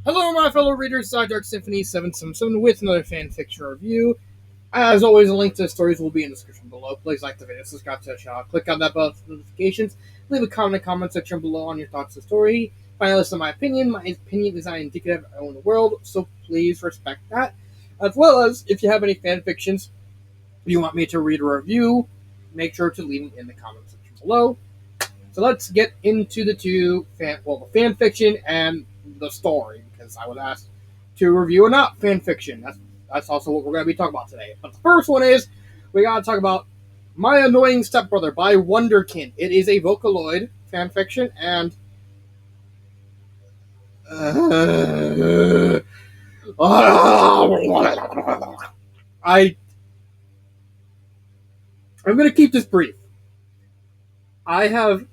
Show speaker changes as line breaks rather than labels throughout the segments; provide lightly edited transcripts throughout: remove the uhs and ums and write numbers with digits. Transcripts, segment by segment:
Hello, my fellow readers. Dark Symphony 777 with another fanfiction review. As always, a link to the stories will be in the description below. Please like the video, subscribe to the channel, click on that bell for notifications, leave a comment in the comment section below on your thoughts on the story. Finally, listen to my opinion. My opinion is not indicative of everyone in the world, so please respect that. As well as, if you have any fanfictions you want me to read or review, make sure to leave them in the comment section below. So let's get into the the fanfiction and the story, because I was asked to review a not fanfiction. That's also what we're going to be talking about today. But the first one is, we got to talk about My Annoying Stepbrother by Wonderkin. It is a Vocaloid fanfiction, and I I'm going to keep this brief. I have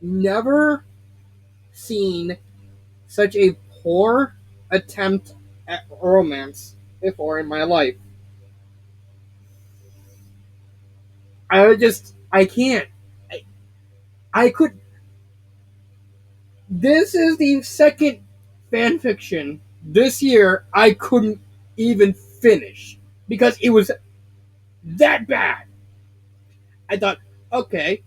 never seen such a poor attempt at romance before in my life. I can't. I could. This is the second fanfiction this year I couldn't even finish because it was that bad. I thought, okay,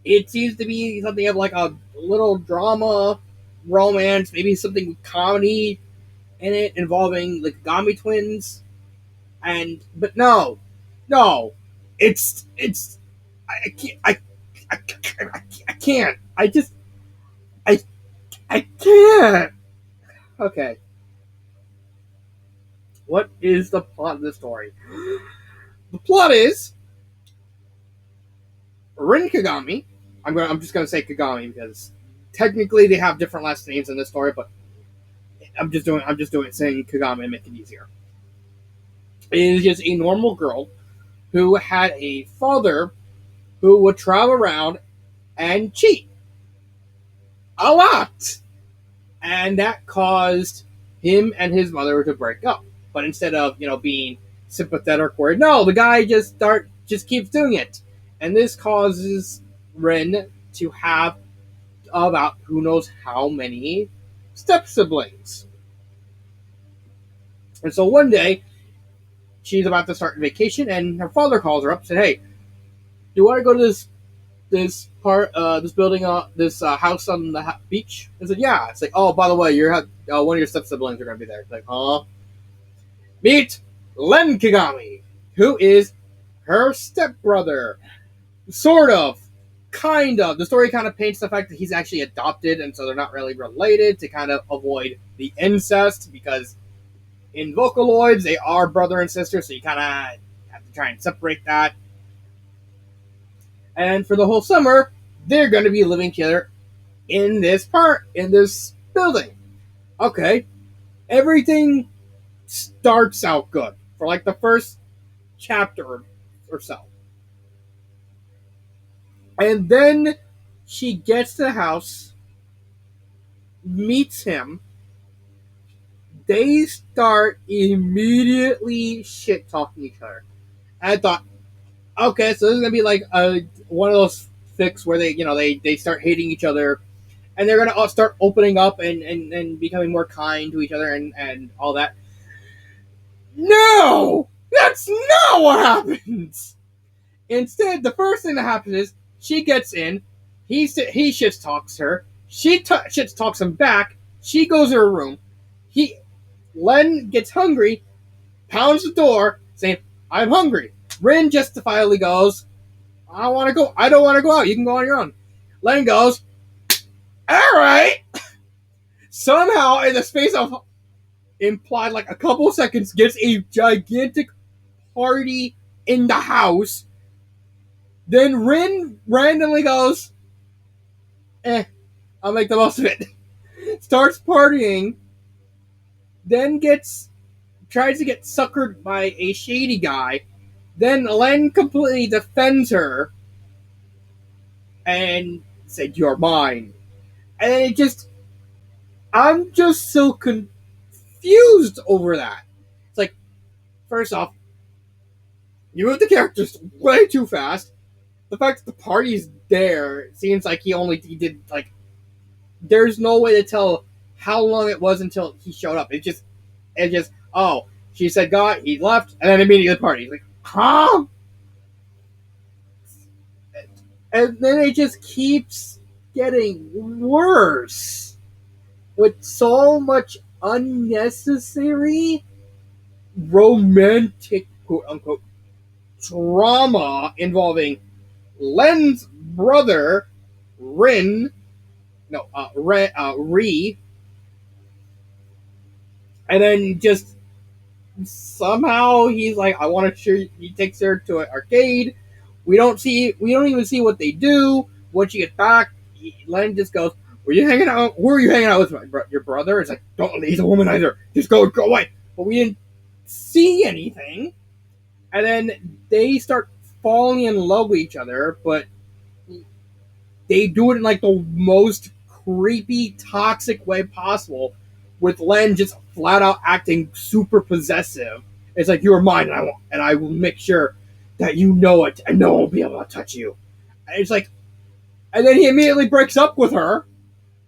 it seems to be something of like a little drama, romance, maybe something with comedy in it involving the Kagami twins, but no, it's I can't I can't I I can't. Okay, what is the plot of the story? The plot is Rin Kagami. I'm just gonna say Kagami because technically they have different last names in this story, but I'm just doing saying Kagami and make it easier. It is just a normal girl who had a father who would travel around and cheat a lot, and that caused him and his mother to break up. But instead of being sympathetic, where no, the guy just keeps doing it, and this causes Ren to have about who knows how many step siblings. And so one day she's about to start vacation, and her father calls her up and said, "Hey, do you want to go to this building, this house on the beach?" I said, "Yeah." It's like, "Oh, by the way, one of your step siblings are going to be there." It's like, "Huh?" Meet Len Kagami, who is her stepbrother. Sort of. Kind of. The story kind of paints the fact that he's actually adopted, and so they're not really related to kind of avoid the incest, because in Vocaloids, they are brother and sister, so you kind of have to try and separate that. And for the whole summer, they're going to be living together in this building. Okay. Everything starts out good for like the first chapter or so. And then she gets to the house, meets him. They start immediately shit talking each other. And I thought, okay, so this is gonna be like one of those fics where they start hating each other, and they're gonna start opening up and becoming more kind to each other and all that. No, that's not what happens. Instead, the first thing that happens is she gets in, he shit talks her, she shit talks him back. She goes to her room. Len gets hungry, pounds the door, saying, "I'm hungry." Rin justifiably goes, "I don't want to go out. You can go on your own." Len goes, "All right." Somehow, in the space of implied like a couple seconds, gets a gigantic party in the house. Then Rin randomly goes, I'll make the most of it. Starts partying, then tries to get suckered by a shady guy. Then Len completely defends her and said, "You're mine." And I'm just so confused over that. It's like, first off, you moved the characters way too fast. The fact that the party's there seems like he did like. There's no way to tell how long it was until he showed up. It just oh, she said God, he left, and then immediately the party. He's like, huh? And then it just keeps getting worse with so much unnecessary romantic quote unquote drama involving Len's brother, Rin, no, Ri, and then just somehow he's like, I want to show you, he takes her to an arcade. We don't even see what they do. Once you get back, Len just goes, were you hanging out? Where were you hanging out with your brother? It's like, don't, he's a womanizer. Just go away. But we didn't see anything. And then they start falling in love with each other, but they do it in like the most creepy, toxic way possible, with Len just flat out acting super possessive. It's like, you're mine, and I will make sure that you know it, and no one will be able to touch you. And it's like, and then he immediately breaks up with her,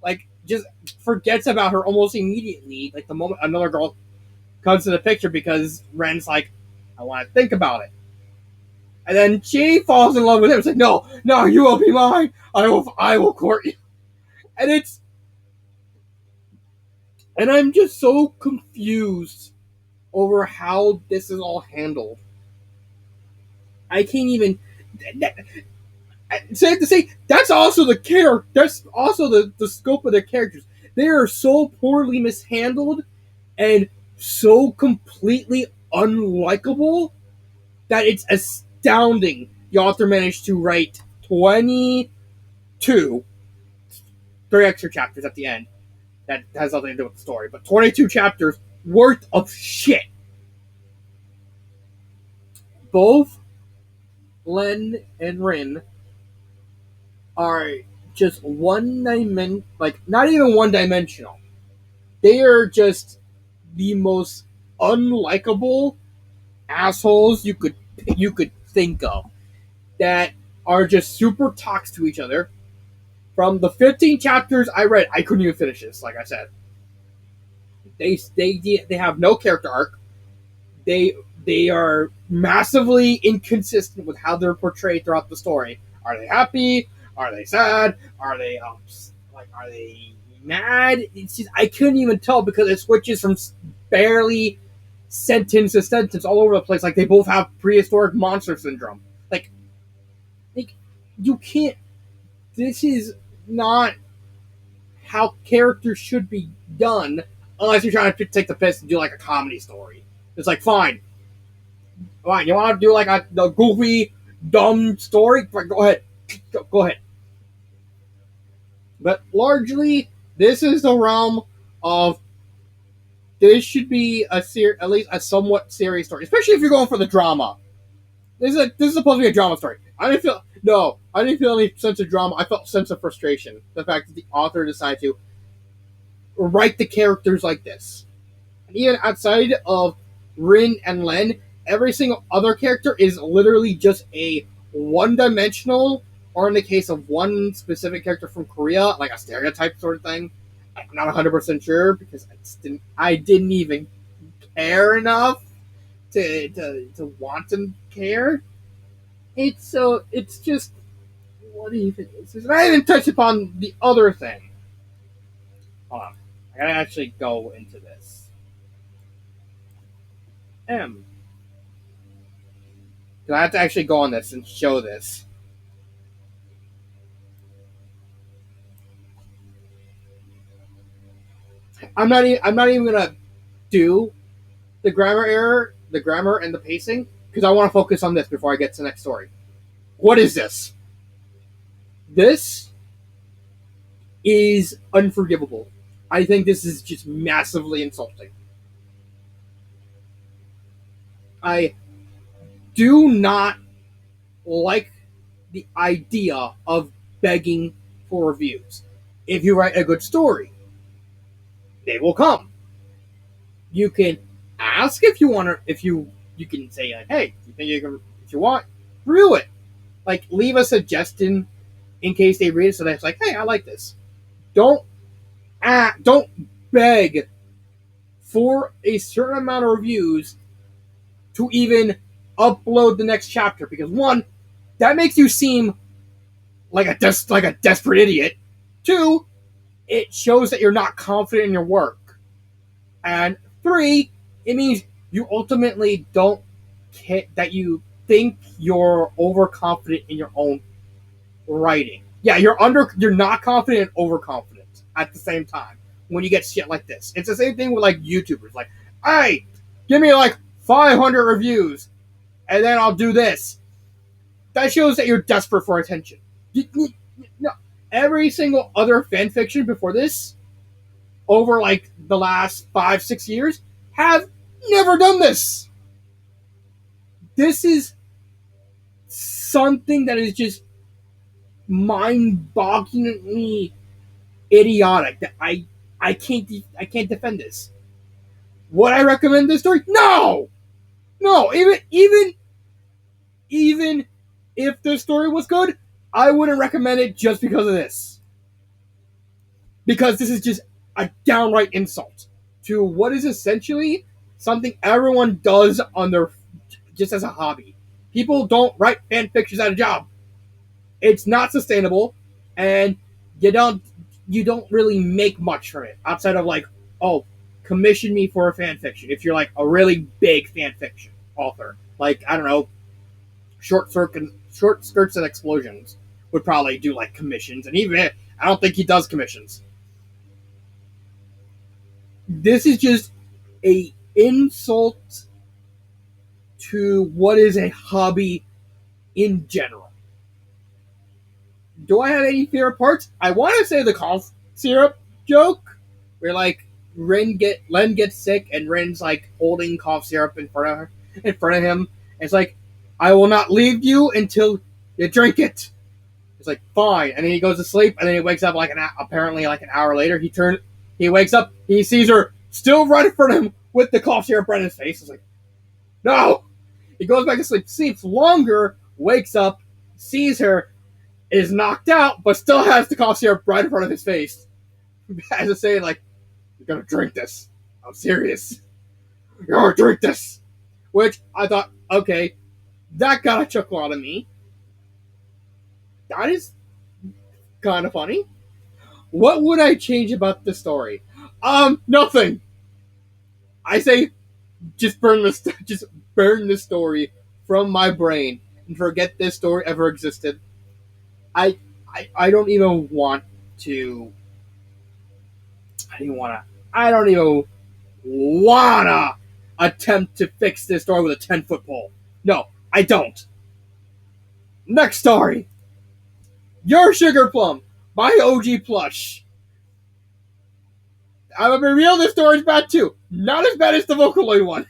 like just forgets about her almost immediately. Like the moment another girl comes to the picture, because Ren's like, I want to think about it. And then she falls in love with him. It's like, no, you will be mine. I will court you. And I'm just so confused over how this is all handled. I can't even. Safe to say, that's also That's also the scope of the characters. They are so poorly mishandled and so completely unlikable that it's astounding the author managed to write 22, 3 extra chapters at the end that has nothing to do with the story, but 22 chapters worth of shit. Both Len and Rin are just not even one dimensional. They are just the most unlikable assholes you could think of, that are just super toxic to each other. From the 15 chapters I read, I couldn't even finish this. Like I said, they have no character arc. They are massively inconsistent with how they're portrayed throughout the story. Are they happy? Are they sad? Are they are they mad? It's just, I couldn't even tell, because it switches from barely sentence to sentence all over the place. Like they both have prehistoric monster syndrome. Like you can't. This is not how characters should be done, unless you're trying to take the piss and do like a comedy story. It's like, fine, you want to do like the goofy, dumb story? Go ahead, go ahead. But largely, this is the realm of, this should be at least a somewhat serious story, especially if you're going for the drama. This is supposed to be a drama story. I didn't feel any sense of drama. I felt a sense of frustration. The fact that the author decided to write the characters like this. And even outside of Rin and Len, every single other character is literally just a one-dimensional, or in the case of one specific character from Korea, like a stereotype sort of thing. I'm not 100% sure, because I didn't even care enough to want to care. It's just, what even is this? And I haven't touched upon the other thing. Hold on, I gotta actually go into this. Because I have to actually go on this and show this. I'm not even gonna do the grammar error, the grammar and the pacing, because I want to focus on this before I get to the next story. What is this? This is unforgivable. I think this is just massively insulting. I do not like the idea of begging for reviews. If you write a good story, they will come. You can ask if you want to. If you can say like, "Hey, you think you can? If you want, review it." Like, leave a suggestion in case they read it, so that's like, "Hey, I like this." Don't beg for a certain amount of reviews to even upload the next chapter, because one, that makes you seem like a desperate idiot. Two, it shows that you're not confident in your work. And three, it means you ultimately don't that you think you're overconfident in your own writing. Yeah, you're not confident and overconfident at the same time when you get shit like this. It's the same thing with like YouTubers. Like, hey, give me like 500 reviews, and then I'll do this. That shows that you're desperate for attention. No, every single other fan fiction before this, over like the last 5-6 years, have never done this. This is something that is just mind-bogglingly idiotic. That I can't defend this. Would I recommend this story? No, no. Even if the story was good, I wouldn't recommend it just because of this. Because this is just a downright insult to what is essentially something everyone does on their just as a hobby. People don't write fan fictions as a job. It's not sustainable, and you don't really make much from it outside of like, oh, commission me for a fan fiction if you're like a really big fan fiction author. Like, I don't know, short skirts and explosions would probably do like commissions, and even I don't think he does commissions. This is just a insult to what is a hobby in general. Do I have any favorite parts? I want to say the cough syrup joke, where like Len gets sick and Ren's like holding cough syrup in front of him. It's like, I will not leave you until you drink it. It's like, fine, and then he goes to sleep, and then he wakes up like apparently like an hour later. He wakes up, he sees her still right in front of him with the cough syrup right in his face. It's like, no. He goes back to sleep, sleeps longer, wakes up, sees her, is knocked out, but still has the cough syrup right in front of his face. As to say, like, you're gonna drink this. I'm serious. You're gonna drink this. Which I thought, okay, that got a chuckle out of me. That is kind of funny. What would I change about the story? Nothing. I say, just burn this story from my brain and forget this story ever existed. I don't even want to. I don't even wanna attempt to fix this story with a 10-foot pole. No, I don't. Next story. Your Sugarplum, my OG plush. I'm gonna reveal this story's bad too. Not as bad as the Vocaloid one.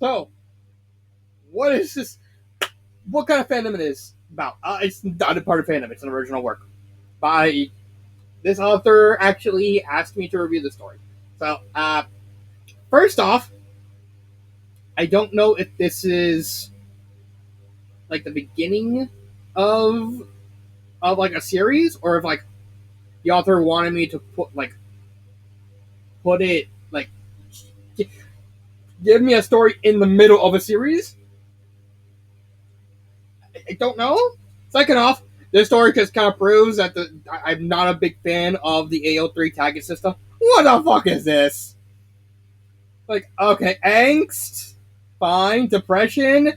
So, what is this? What kind of fandom it is about? It's not a part of fandom. It's an original work by this author. Actually, asked me to review the story. So, first off, I don't know if this is like the beginning of like a series, or if like the author wanted me to put it like give me a story in the middle of a series. I don't know. Second off, this story just kind of proves that I'm not a big fan of the AO3 tagging system. What the fuck is this? Like, okay, angst, fine, depression,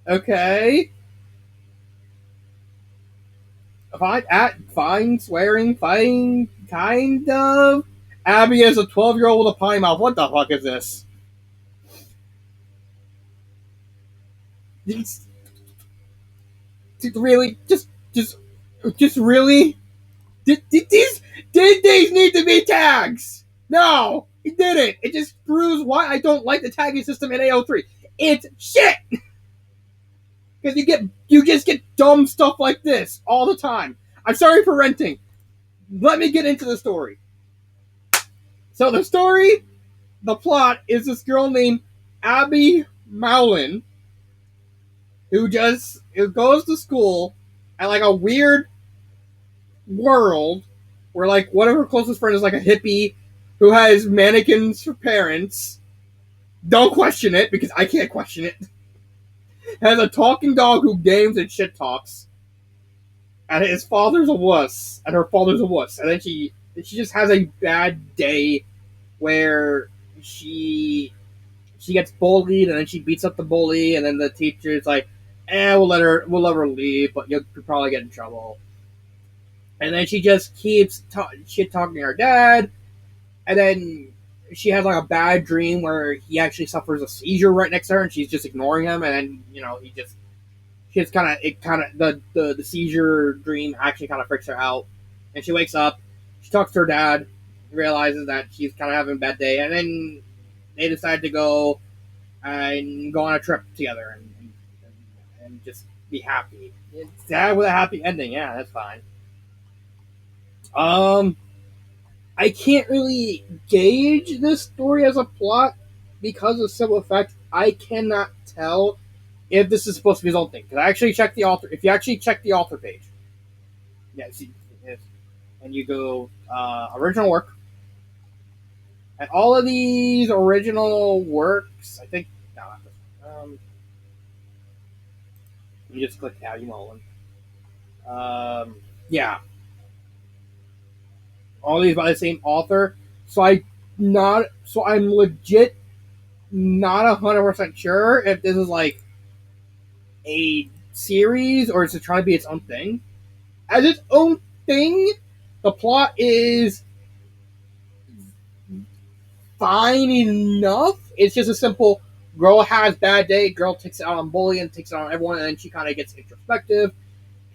okay, fine, swearing, fine, kind of. Abby is a 12-year-old with a potty mouth. What the fuck is this? Really, just really. Did these need to be tags? No, it didn't. It just proves why I don't like the tagging system in AO3. It's shit. Because you just get dumb stuff like this all the time. I'm sorry for renting. Let me get into the story. So the plot is this girl named Abby Mowlin who goes to school at like a weird world where like one of her closest friends is like a hippie who has mannequins for parents. Don't question it because I can't question it. Has a talking dog who games and shit talks, and his father's a wuss, and her father's a wuss, and then she just has a bad day where she she gets bullied, and then she beats up the bully, and then the teacher's like, we'll let her leave, but you'll probably get in trouble. And then she just keeps shit talking to her dad, and then she has like a bad dream where he actually suffers a seizure right next to her, and she's just ignoring him, and then she just kind of the seizure dream actually kind of freaks her out, and she wakes up, she talks to her dad, realizes that she's kind of having a bad day, and then they decide to go and go on a trip together and just be happy. It's sad with a happy ending. Yeah, that's fine. Um, I can't really gauge this story as a plot because of simple fact I cannot tell if this is supposed to be his own thing. Because I actually checked the author. If you actually check the author page, yeah, see, yes, and you go original work, and all of these original works, I think. No, not this one. You just click Abby Mullen. Yeah, all these by the same author. I'm legit not 100% sure if this is like a series or is it trying to be its own thing. As its own thing, the plot is fine enough. It's just a simple girl has bad day, girl takes it out on bully and takes it out on everyone, and then she kind of gets introspective.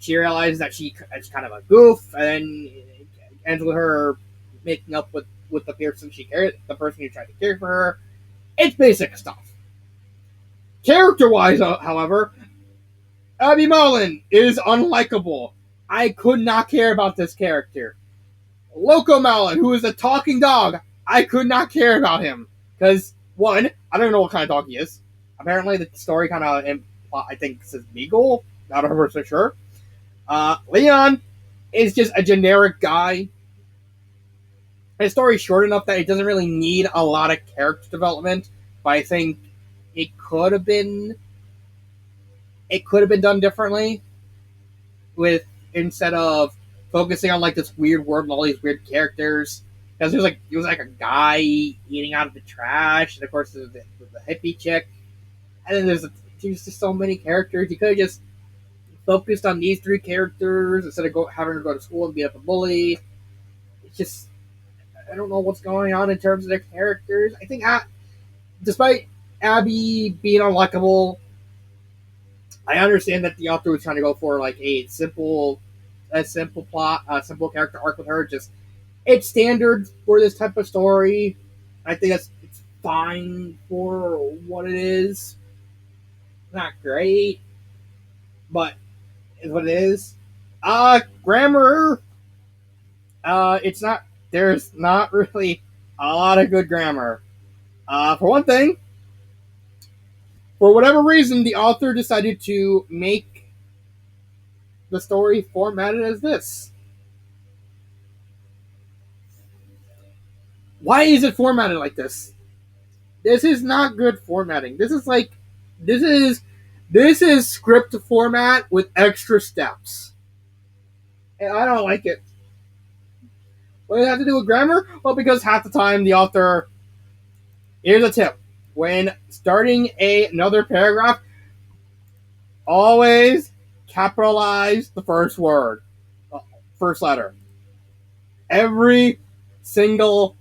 She realizes that it's kind of a goof, and then it ends with her making up with the person the person who tried to care for her. It's basic stuff. Character-wise, however, Abby Mullen is unlikable. I could not care about this character. Loco Malin, who is a talking dog, I could not care about him. Because, one, I don't know what kind of dog he is. Apparently, the story kind of, I think, says Beagle. Not 100% sure. Leon is just a generic guy. His story's short enough that it doesn't really need a lot of character development, but I think it could have been done differently with instead of focusing on like this weird world and all these weird characters. Because it was like a guy eating out of the trash, and of course there's the hippie chick, and then there's just so many characters. You could have just focused on these three characters instead of having her go to school and beat up a bully. It's just I don't know what's going on in terms of their characters. I think despite Abby being unlikable, I understand that the author was trying to go for like a simple plot, a simple character arc with her. Just it's standard for this type of story. I think it's fine for what it is. Not great, but is what it is. Grammar. It's not. There's not really a lot of good grammar. For one thing, for whatever reason, the author decided to make the story formatted as this. Why is it formatted like this? This is not good formatting. This is this is script format with extra steps. And I don't like it. What does it have to do with grammar? Well, because half the time the author. Here's a tip. When starting another paragraph, always capitalize the first word, first letter. Every single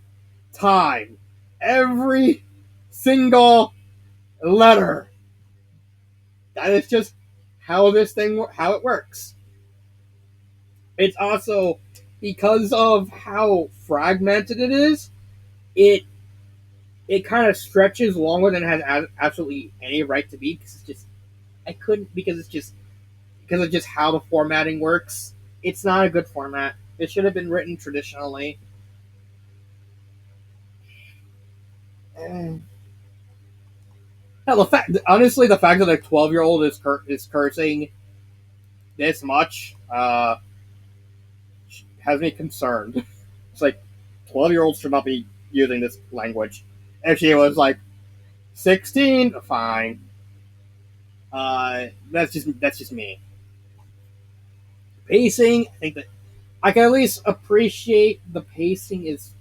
time. Every single letter. That is just how it works. It's also because of how fragmented it is, it kind of stretches longer than it has absolutely any right to be because it's just how the formatting works. It's not a good format. It should have been written traditionally. And hell, honestly, the fact that a 12-year-old is cursing this much, has me concerned. It's like 12-year-olds should not be using this language. If she was like 16, fine. That's just me. Pacing, I think that I can at least appreciate the pacing is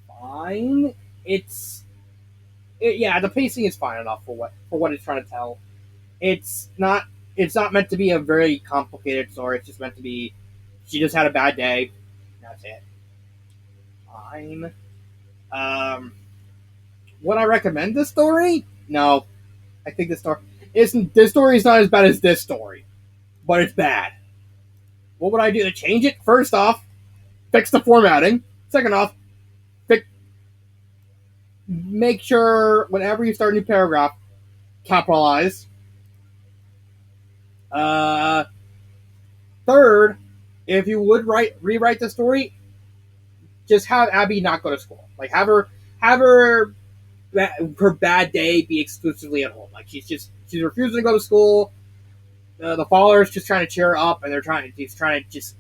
fine. Yeah, the pacing is fine enough for what it's trying to tell. It's not it's not meant to be a very complicated story. It's just meant to be she just had a bad day. That's it. Fine. Um, would I recommend this story? No, I think this story is not as bad as this story, but it's bad. What would I do to change it? First off, fix the formatting. Second off, fix, make sure whenever you start a new paragraph, capitalize. Uh, third, if you would rewrite the story, just have Abby not go to school. Like have her her bad day be exclusively at home. Like she's refusing to go to school. The father's just trying to cheer her up, and he's trying to just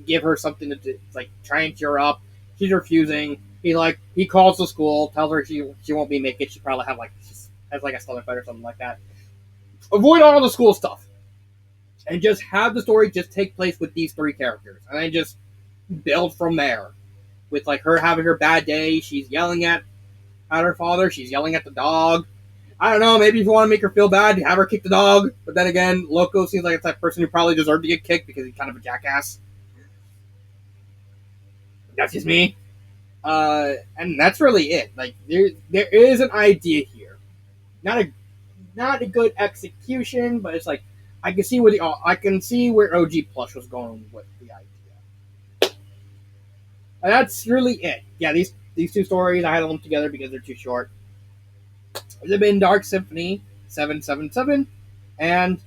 give her something to do, like try and cheer her up. She's refusing. He calls the school, tells her she won't be making it. She probably has like a stomach bug or something like that. Avoid all the school stuff, and just have the story just take place with these three characters, and then just build from there. With like her having her bad day, she's yelling at her father. She's yelling at the dog. I don't know. Maybe if you want to make her feel bad, have her kick the dog. But then again, Loco seems like a type of person who probably deserved to get kicked because he's kind of a jackass. That's just me. And that's really it. Like there is an idea here, not a good execution, but it's like I can see where OG Plush was going with the idea. And that's really it. Yeah, these two stories I had them together because they're too short. They've been Dark Symphony 777 and